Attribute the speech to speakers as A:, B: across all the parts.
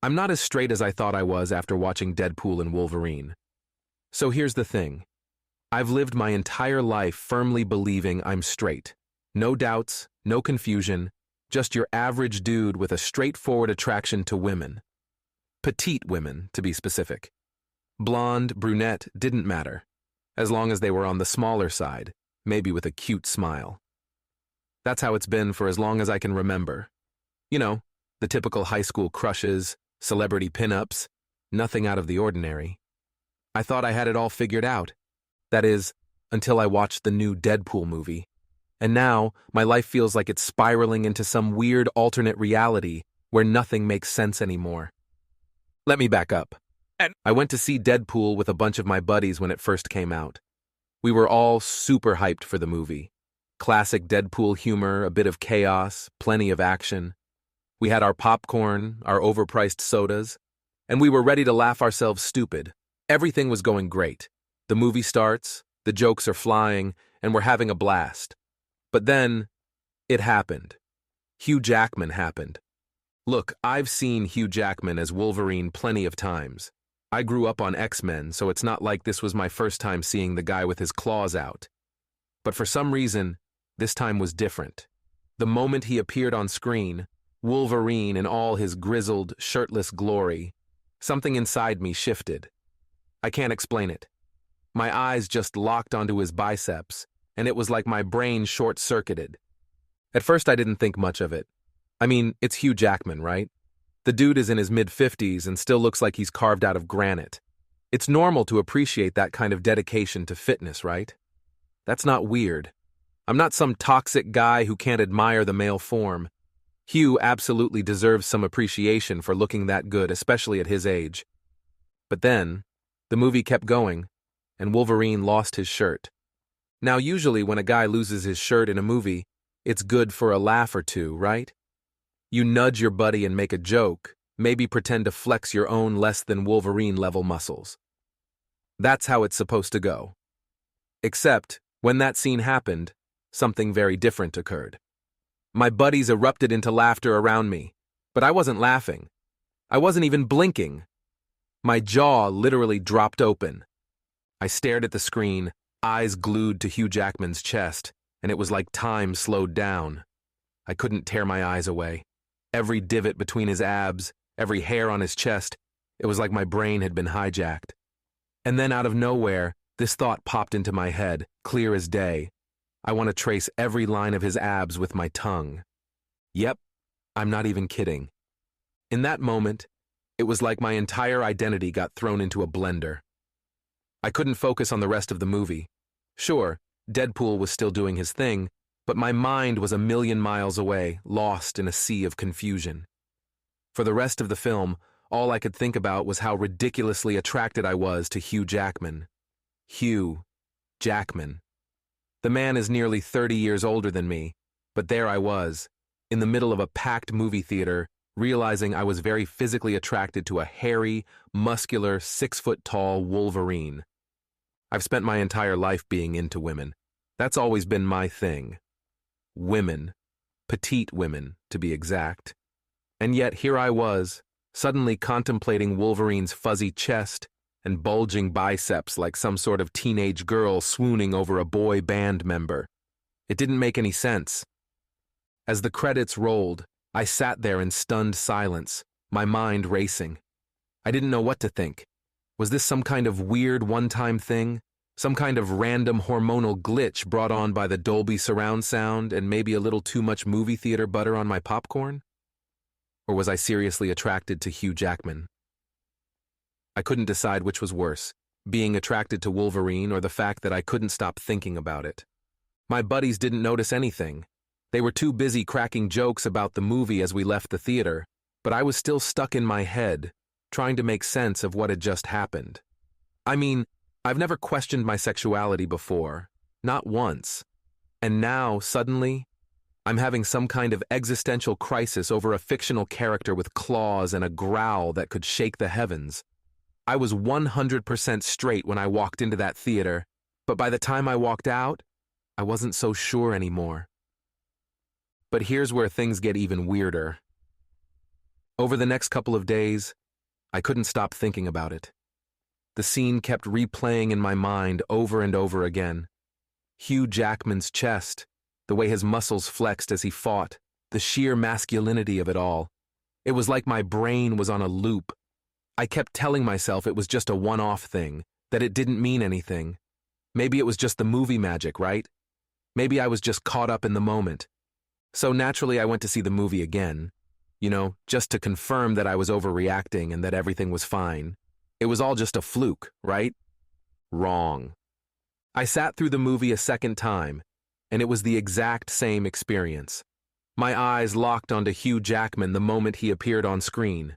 A: I'm not as straight as I thought I was after watching Deadpool and Wolverine. So here's the thing. I've lived my entire life firmly believing I'm straight. No doubts, no confusion, just your average dude with a straightforward attraction to women. Petite women, to be specific. Blonde, brunette, didn't matter, as long as they were on the smaller side, maybe with a cute smile. That's how it's been for as long as I can remember. You know, the typical high school crushes, celebrity pinups, nothing out of the ordinary. I thought I had it all figured out. That is, until I watched the new Deadpool movie. And now, my life feels like it's spiraling into some weird alternate reality where nothing makes sense anymore. Let me back up. I went to see Deadpool with a bunch of my buddies when it first came out. We were all super hyped for the movie. Classic Deadpool humor, a bit of chaos, plenty of action. We had our popcorn, our overpriced sodas, and we were ready to laugh ourselves stupid. Everything was going great. The movie starts, the jokes are flying, and we're having a blast. But then, it happened. Hugh Jackman happened. Look, I've seen Hugh Jackman as Wolverine plenty of times. I grew up on X-Men, so it's not like this was my first time seeing the guy with his claws out. But for some reason, this time was different. The moment he appeared on screen, Wolverine in all his grizzled, shirtless glory, something inside me shifted. I can't explain it. My eyes just locked onto his biceps, and it was like my brain short-circuited. At first I didn't think much of it. I mean, it's Hugh Jackman, right? The dude is in his mid-50s and still looks like he's carved out of granite. It's normal to appreciate that kind of dedication to fitness, right? That's not weird. I'm not some toxic guy who can't admire the male form. Hugh absolutely deserves some appreciation for looking that good, especially at his age. But then, the movie kept going, and Wolverine lost his shirt. Now, usually when a guy loses his shirt in a movie, it's good for a laugh or two, right? You nudge your buddy and make a joke, maybe pretend to flex your own less-than-Wolverine-level muscles. That's how it's supposed to go. Except, when that scene happened, something very different occurred. My buddies erupted into laughter around me, but I wasn't laughing. I wasn't even blinking. My jaw literally dropped open. I stared at the screen, eyes glued to Hugh Jackman's chest, and it was like time slowed down. I couldn't tear my eyes away. Every divot between his abs, every hair on his chest, it was like my brain had been hijacked. And then out of nowhere, this thought popped into my head, clear as day. I want to trace every line of his abs with my tongue. Yep, I'm not even kidding. In that moment, it was like my entire identity got thrown into a blender. I couldn't focus on the rest of the movie. Sure, Deadpool was still doing his thing, but my mind was a million miles away, lost in a sea of confusion. For the rest of the film, all I could think about was how ridiculously attracted I was to Hugh Jackman. Hugh Jackman. The man is nearly 30 years older than me, but there I was, in the middle of a packed movie theater, realizing I was very physically attracted to a hairy, muscular, 6-foot-tall Wolverine. I've spent my entire life being into women. That's always been my thing. Women. Petite women, to be exact. And yet here I was, suddenly contemplating Wolverine's fuzzy chest and bulging biceps like some sort of teenage girl swooning over a boy band member. It didn't make any sense. As the credits rolled, I sat there in stunned silence, my mind racing. I didn't know what to think. Was this some kind of weird one-time thing? Some kind of random hormonal glitch brought on by the Dolby surround sound and maybe a little too much movie theater butter on my popcorn? Or was I seriously attracted to Hugh Jackman? I couldn't decide which was worse, being attracted to Wolverine or the fact that I couldn't stop thinking about it. My buddies didn't notice anything. They were too busy cracking jokes about the movie as we left the theater, but I was still stuck in my head, trying to make sense of what had just happened. I mean, I've never questioned my sexuality before, not once. And now, suddenly, I'm having some kind of existential crisis over a fictional character with claws and a growl that could shake the heavens. I was 100% straight when I walked into that theater, but by the time I walked out, I wasn't so sure anymore. But here's where things get even weirder. Over the next couple of days, I couldn't stop thinking about it. The scene kept replaying in my mind over and over again. Hugh Jackman's chest, the way his muscles flexed as he fought, the sheer masculinity of it all. It was like my brain was on a loop. I kept telling myself it was just a one-off thing, that it didn't mean anything. Maybe it was just the movie magic, right? Maybe I was just caught up in the moment. So naturally I went to see the movie again. Just to confirm that I was overreacting and that everything was fine. It was all just a fluke, right? Wrong. I sat through the movie a second time, and it was the exact same experience. My eyes locked onto Hugh Jackman the moment he appeared on screen.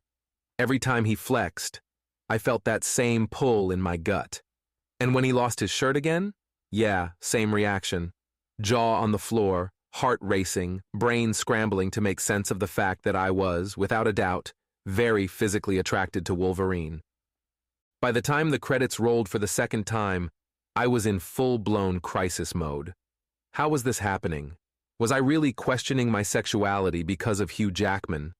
A: Every time he flexed, I felt that same pull in my gut. And when he lost his shirt again? Yeah, same reaction. Jaw on the floor, heart racing, brain scrambling to make sense of the fact that I was, without a doubt, very physically attracted to Wolverine. By the time the credits rolled for the second time, I was in full-blown crisis mode. How was this happening? Was I really questioning my sexuality because of Hugh Jackman?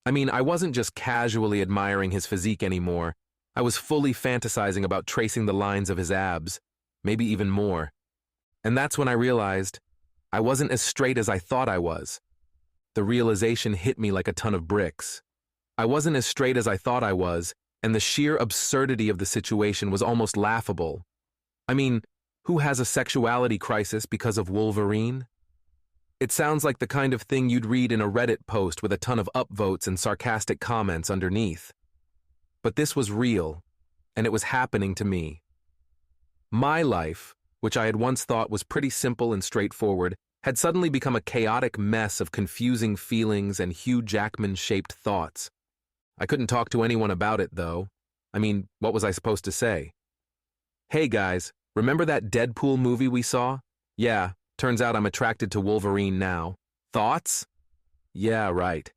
A: I mean, I wasn't just casually admiring his physique anymore. I was fully fantasizing about tracing the lines of his abs, maybe even more. And that's when I realized I wasn't as straight as I thought I was. The realization hit me like a ton of bricks. I wasn't as straight as I thought I was, and the sheer absurdity of the situation was almost laughable. I mean, who has a sexuality crisis because of Wolverine? It sounds like the kind of thing you'd read in a Reddit post with a ton of upvotes and sarcastic comments underneath. But this was real, and it was happening to me. My life, which I had once thought was pretty simple and straightforward, had suddenly become a chaotic mess of confusing feelings and Hugh Jackman-shaped thoughts. I couldn't talk to anyone about it, though. I mean, what was I supposed to say? Hey guys, remember that Deadpool movie we saw? Yeah, turns out I'm attracted to Wolverine now. Thoughts? Yeah, right.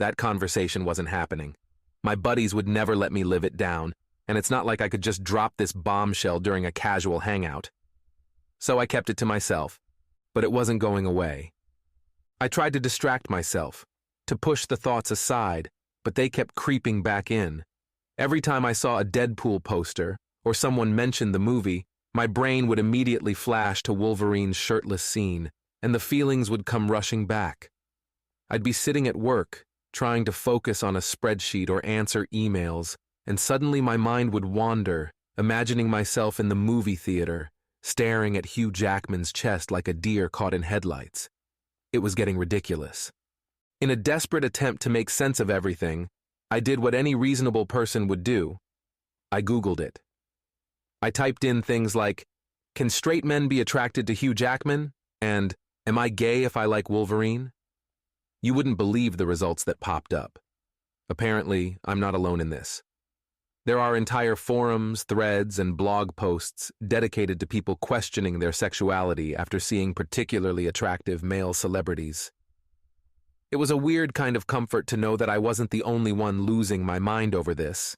A: That conversation wasn't happening. My buddies would never let me live it down, and it's not like I could just drop this bombshell during a casual hangout. So I kept it to myself, but it wasn't going away. I tried to distract myself, to push the thoughts aside, but they kept creeping back in. Every time I saw a Deadpool poster, or someone mentioned the movie, my brain would immediately flash to Wolverine's shirtless scene, and the feelings would come rushing back. I'd be sitting at work, trying to focus on a spreadsheet or answer emails, and suddenly my mind would wander, imagining myself in the movie theater, staring at Hugh Jackman's chest like a deer caught in headlights. It was getting ridiculous. In a desperate attempt to make sense of everything, I did what any reasonable person would do. I Googled it. I typed in things like, "Can straight men be attracted to Hugh Jackman?" and "Am I gay if I like Wolverine?" You wouldn't believe the results that popped up. Apparently, I'm not alone in this. There are entire forums, threads, and blog posts dedicated to people questioning their sexuality after seeing particularly attractive male celebrities. It was a weird kind of comfort to know that I wasn't the only one losing my mind over this.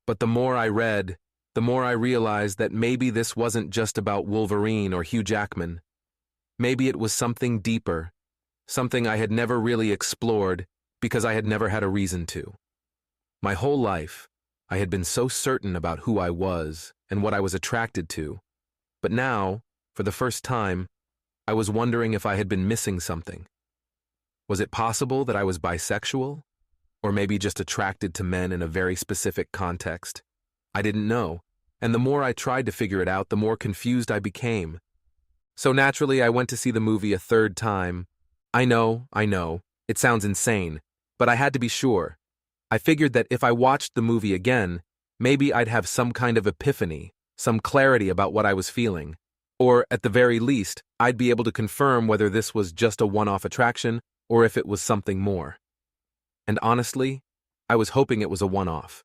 A: But the more I read, the more I realized that maybe this wasn't just about Wolverine or Hugh Jackman. Maybe it was something deeper, something I had never really explored because I had never had a reason to. My whole life, I had been so certain about who I was and what I was attracted to, but now, for the first time, I was wondering if I had been missing something. Was it possible that I was bisexual? Or maybe just attracted to men in a very specific context? I didn't know, and the more I tried to figure it out, the more confused I became. So naturally, I went to see the movie a third time. I know, it sounds insane, but I had to be sure. I figured that if I watched the movie again, maybe I'd have some kind of epiphany, some clarity about what I was feeling. Or, at the very least, I'd be able to confirm whether this was just a one-off attraction or if it was something more. And honestly, I was hoping it was a one-off.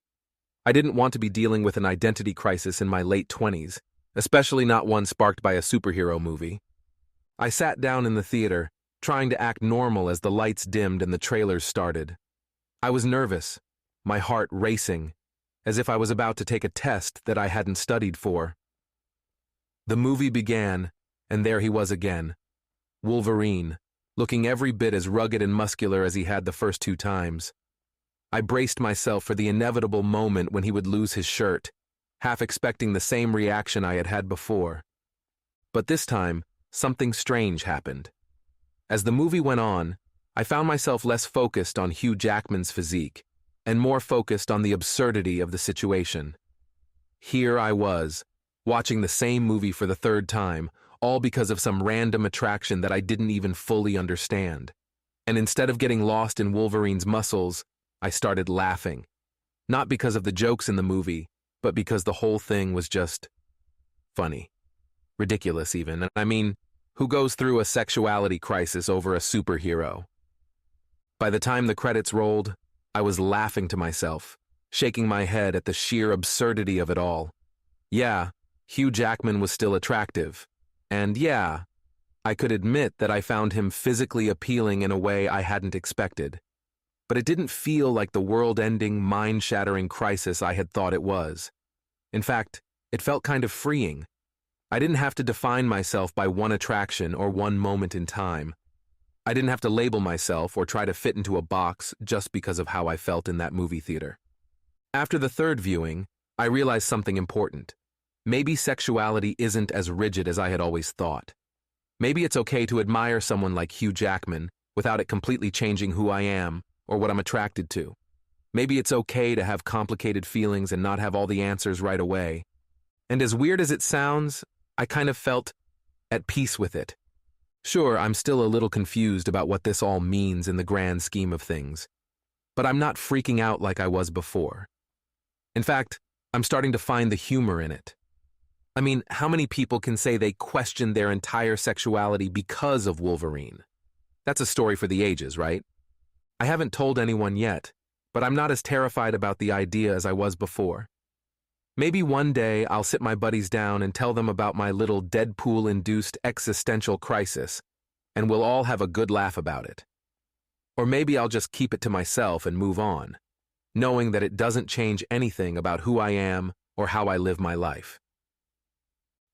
A: I didn't want to be dealing with an identity crisis in my late 20s, especially not one sparked by a superhero movie. I sat down in the theater, trying to act normal as the lights dimmed and the trailers started. I was nervous, my heart racing, as if I was about to take a test that I hadn't studied for. The movie began, and there he was again, Wolverine, looking every bit as rugged and muscular as he had the first 2 times. I braced myself for the inevitable moment when he would lose his shirt, half expecting the same reaction I had had before. But this time, something strange happened. As the movie went on, I found myself less focused on Hugh Jackman's physique and more focused on the absurdity of the situation. Here I was, watching the same movie for the 3rd time, all because of some random attraction that I didn't even fully understand. And instead of getting lost in Wolverine's muscles, I started laughing. Not because of the jokes in the movie, but because the whole thing was just funny. Ridiculous even. I mean, who goes through a sexuality crisis over a superhero? By the time the credits rolled, I was laughing to myself, shaking my head at the sheer absurdity of it all. Yeah, Hugh Jackman was still attractive. And yeah, I could admit that I found him physically appealing in a way I hadn't expected. But it didn't feel like the world-ending, mind-shattering crisis I had thought it was. In fact, it felt kind of freeing. I didn't have to define myself by one attraction or one moment in time. I didn't have to label myself or try to fit into a box just because of how I felt in that movie theater. After the 3rd viewing, I realized something important. Maybe sexuality isn't as rigid as I had always thought. Maybe it's okay to admire someone like Hugh Jackman without it completely changing who I am or what I'm attracted to. Maybe it's okay to have complicated feelings and not have all the answers right away. And as weird as it sounds, I kind of felt at peace with it. Sure, I'm still a little confused about what this all means in the grand scheme of things, but I'm not freaking out like I was before. In fact, I'm starting to find the humor in it. I mean, how many people can say they questioned their entire sexuality because of Wolverine? That's a story for the ages, right? I haven't told anyone yet, but I'm not as terrified about the idea as I was before. Maybe one day I'll sit my buddies down and tell them about my little Deadpool-induced existential crisis, and we'll all have a good laugh about it. Or maybe I'll just keep it to myself and move on, knowing that it doesn't change anything about who I am or how I live my life.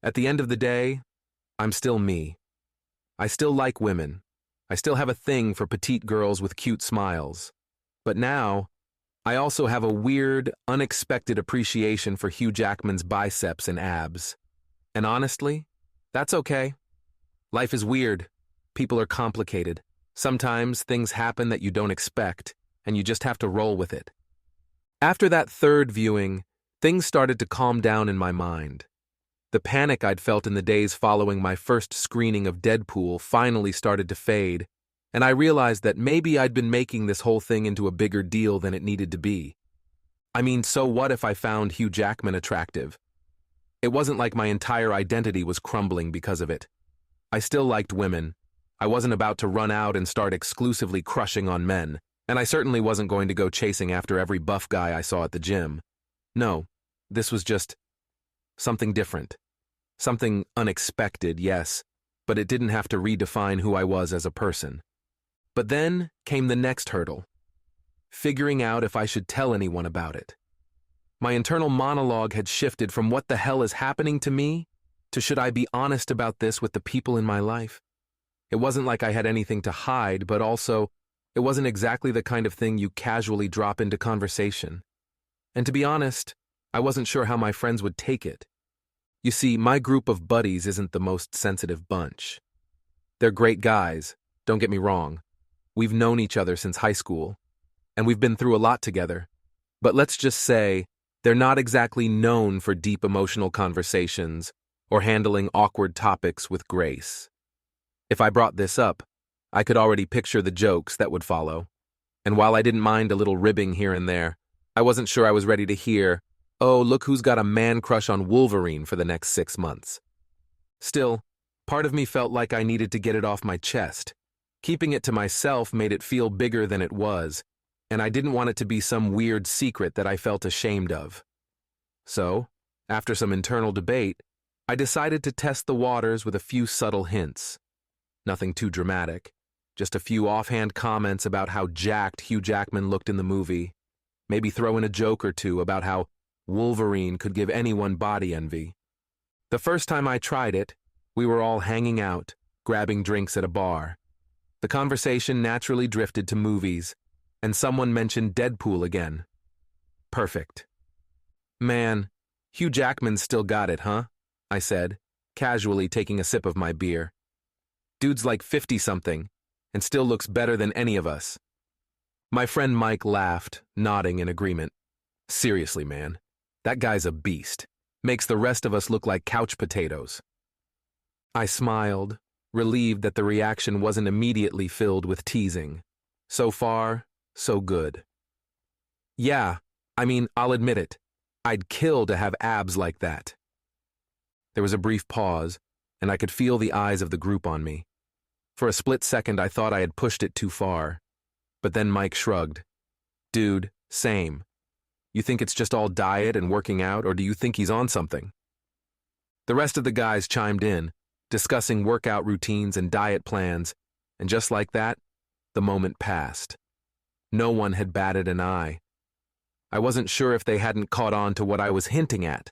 A: At the end of the day, I'm still me. I still like women. I still have a thing for petite girls with cute smiles. But now, I also have a weird, unexpected appreciation for Hugh Jackman's biceps and abs. And honestly, that's okay. Life is weird. People are complicated. Sometimes things happen that you don't expect, and you just have to roll with it. After that 3rd viewing, things started to calm down in my mind. The panic I'd felt in the days following my first screening of Deadpool finally started to fade, and I realized that maybe I'd been making this whole thing into a bigger deal than it needed to be. I mean, so what if I found Hugh Jackman attractive? It wasn't like my entire identity was crumbling because of it. I still liked women. I wasn't about to run out and start exclusively crushing on men, and I certainly wasn't going to go chasing after every buff guy I saw at the gym. No, this was just something different. Something unexpected, yes, but it didn't have to redefine who I was as a person. But then came the next hurdle, figuring out if I should tell anyone about it. My internal monologue had shifted from what the hell is happening to me to should I be honest about this with the people in my life? It wasn't like I had anything to hide, but also, it wasn't exactly the kind of thing you casually drop into conversation. And to be honest, I wasn't sure how my friends would take it. You see, my group of buddies isn't the most sensitive bunch. They're great guys, don't get me wrong. We've known each other since high school, and we've been through a lot together. But let's just say, they're not exactly known for deep emotional conversations or handling awkward topics with grace. If I brought this up, I could already picture the jokes that would follow. And while I didn't mind a little ribbing here and there, I wasn't sure I was ready to hear, "Oh, look who's got a man crush on Wolverine for the next 6 months." Still, part of me felt like I needed to get it off my chest. Keeping it to myself made it feel bigger than it was, and I didn't want it to be some weird secret that I felt ashamed of. So, after some internal debate, I decided to test the waters with a few subtle hints. Nothing too dramatic, just a few offhand comments about how jacked Hugh Jackman looked in the movie, maybe throw in a joke or two about how Wolverine could give anyone body envy. The first time I tried it, we were all hanging out, grabbing drinks at a bar. The conversation naturally drifted to movies, and someone mentioned Deadpool again. Perfect. Man, Hugh Jackman's still got it, huh? I said, casually taking a sip of my beer. Dude's like 50-something, and still looks better than any of us. My friend Mike laughed, nodding in agreement. Seriously, man, that guy's a beast. Makes the rest of us look like couch potatoes. I smiled, relieved that the reaction wasn't immediately filled with teasing. So far, so good. Yeah, I'll admit it. I'd kill to have abs like that. There was a brief pause, and I could feel the eyes of the group on me. For a split second, I thought I had pushed it too far. But then Mike shrugged. Dude, same. You think it's just all diet and working out, or do you think he's on something? The rest of the guys chimed in, discussing workout routines and diet plans, and just like that, the moment passed. No one had batted an eye. I wasn't sure if they hadn't caught on to what I was hinting at,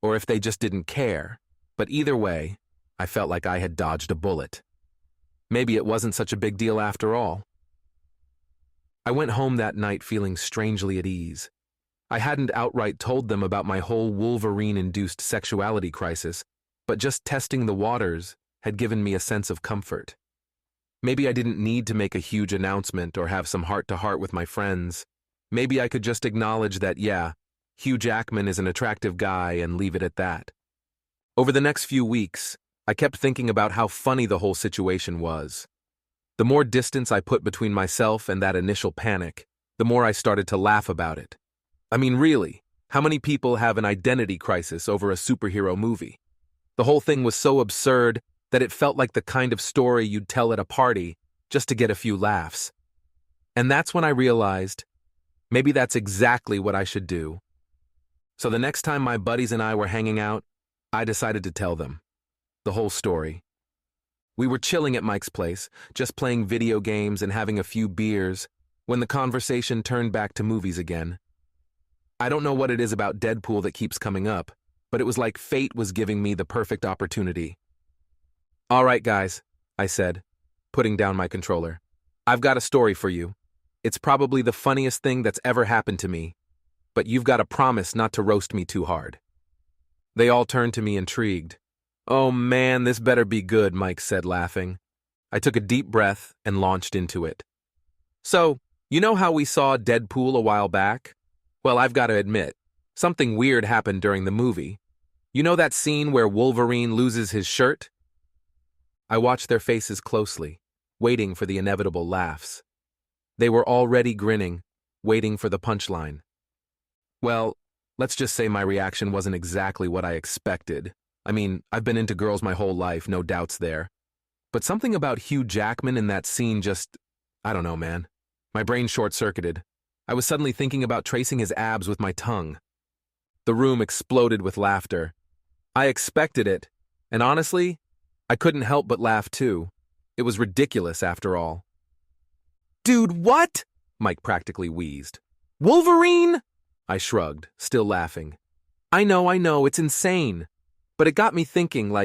A: or if they just didn't care, but either way, I felt like I had dodged a bullet. Maybe it wasn't such a big deal after all. I went home that night feeling strangely at ease. I hadn't outright told them about my whole Wolverine-induced sexuality crisis, but just testing the waters had given me a sense of comfort. Maybe I didn't need to make a huge announcement or have some heart-to-heart with my friends. Maybe I could just acknowledge that, yeah, Hugh Jackman is an attractive guy and leave it at that. Over the next few weeks, I kept thinking about how funny the whole situation was. The more distance I put between myself and that initial panic, the more I started to laugh about it. Really, how many people have an identity crisis over a superhero movie? The whole thing was so absurd that it felt like the kind of story you'd tell at a party just to get a few laughs. And that's when I realized, maybe that's exactly what I should do. So the next time my buddies and I were hanging out, I decided to tell them the whole story. We were chilling at Mike's place, just playing video games and having a few beers, when the conversation turned back to movies again. I don't know what it is about Deadpool that keeps coming up, but it was like fate was giving me the perfect opportunity. All right, guys, I said, putting down my controller. I've got a story for you. It's probably the funniest thing that's ever happened to me, but you've got to promise not to roast me too hard. They all turned to me intrigued. Oh man, this better be good, Mike said, laughing. I took a deep breath and launched into it. So, you know how we saw Deadpool a while back? Well, I've got to admit, something weird happened during the movie. You know that scene where Wolverine loses his shirt? I watched their faces closely, waiting for the inevitable laughs. They were already grinning, waiting for the punchline. Well, let's just say my reaction wasn't exactly what I expected. I've been into girls my whole life, no doubts there. But something about Hugh Jackman in that scene just, I don't know, man. My brain short-circuited. I was suddenly thinking about tracing his abs with my tongue. The room exploded with laughter. I expected it, and honestly, I couldn't help but laugh too. It was ridiculous after all. Dude, what? Mike practically wheezed. Wolverine? I shrugged, still laughing. I know, it's insane. But it got me thinking,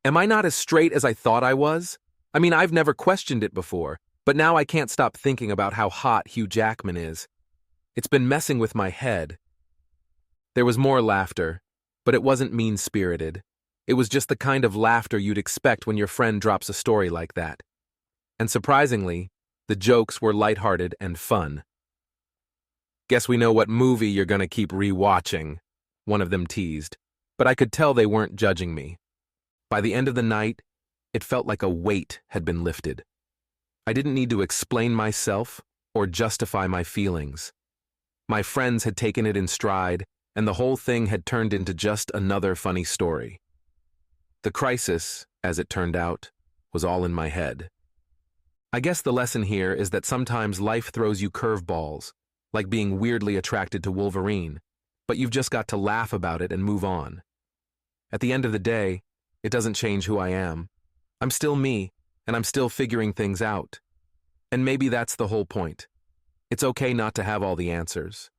A: am I not as straight as I thought I was? I've never questioned it before, but now I can't stop thinking about how hot Hugh Jackman is. It's been messing with my head. There was more laughter, but it wasn't mean-spirited. It was just the kind of laughter you'd expect when your friend drops a story like that. And surprisingly, the jokes were lighthearted and fun. Guess we know what movie you're gonna keep re-watching, one of them teased, but I could tell they weren't judging me. By the end of the night, it felt like a weight had been lifted. I didn't need to explain myself or justify my feelings. My friends had taken it in stride, and the whole thing had turned into just another funny story. The crisis, as it turned out, was all in my head. I guess the lesson here is that sometimes life throws you curveballs, like being weirdly attracted to Wolverine, but you've just got to laugh about it and move on. At the end of the day, it doesn't change who I am. I'm still me, and I'm still figuring things out. And maybe that's the whole point. It's okay not to have all the answers.